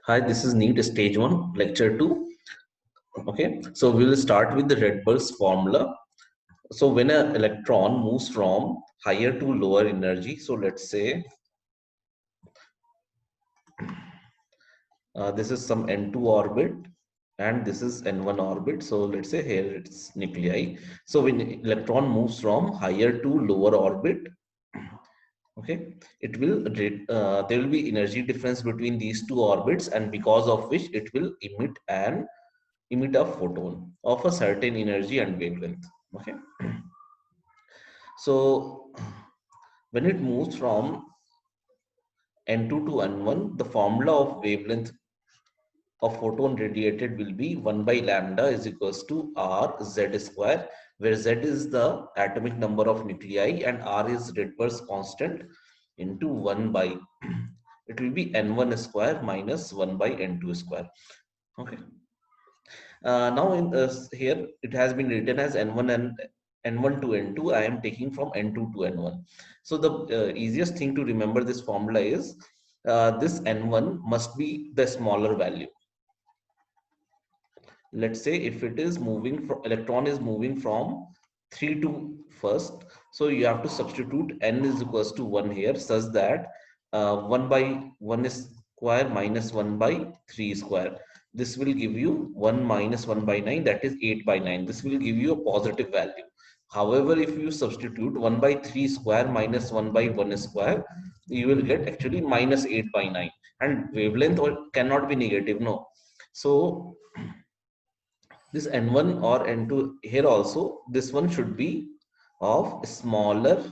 Hi, this is NEET Stage 1, Lecture 2. Okay, so we will start with the Redberg's formula. So when an electron moves from higher to lower energy, so let's say this is some N2 orbit and this is N1 orbit. So let's say here it's nuclei. So when electron moves from higher to lower orbit, okay, it will there will be energy difference between these two orbits, and because of which it will emit a photon of a certain energy and wavelength. Okay, so when it moves from N2 to N1, the formula of wavelength of photon radiated will be 1 by lambda is equals to r z square, where z is the atomic number of nuclei and r is Rydberg's constant, into 1 by it will be n1 square minus 1 by n2 square. Okay. Now in this here it has been written as n1 and n1 to n2. I am taking from n2 to n1. So the easiest thing to remember this formula is this n1 must be the smaller value. Let's say if it is moving from electron is moving from 3 to first, so you have to substitute n is equals to 1 here, such that 1 by 1 is square minus 1 by 3 square. This will give you 1 minus 1 by 9, that is 8 by 9. This will give you a positive value. However, if you substitute 1 by 3 square minus 1 by 1 square, you will get actually minus 8 by 9, and wavelength cannot be negative, no. So this n1 or n2 here also, this one should be of smaller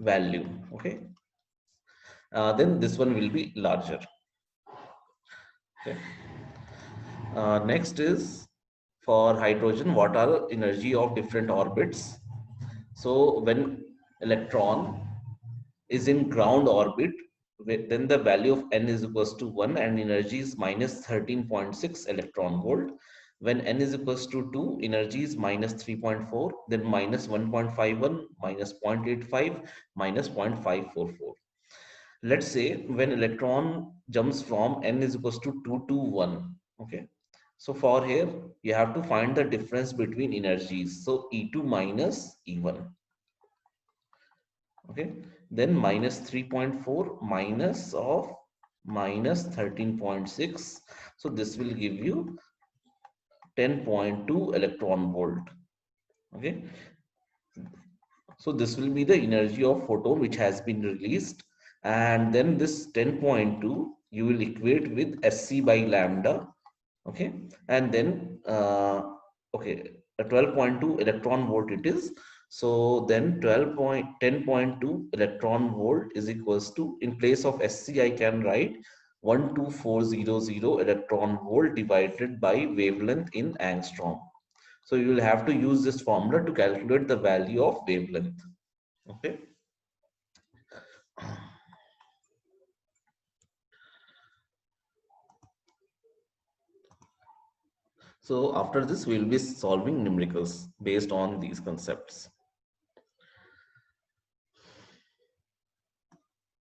value. Okay, then this one will be larger. Okay. Next is for hydrogen, what are the energy of different orbits? So when electron is in ground orbit, then the value of n is equals to 1 and energy is minus 13.6 electron volt. When n is equals to 2, energy is minus 3.4, then minus 1.51, minus 0.85, minus 0.544. Let's say when electron jumps from n is equals to 2 to 1. Okay. So for here, you have to find the difference between energies. So E2 minus E1. Okay, then minus 3.4 minus of minus 13.6, so this will give you 10.2 electron volt. Okay, so this will be the energy of photon which has been released, and then this 10.2 you will equate with Sc by lambda. Okay, and then okay, a 12.2 electron volt it is. So then 10.2 electron volt is equals to, in place of Sc I can write 12400 electron volt divided by wavelength in angstrom. So you will have to use this formula to calculate the value of wavelength. Okay. So after this, we will be solving numericals based on these concepts.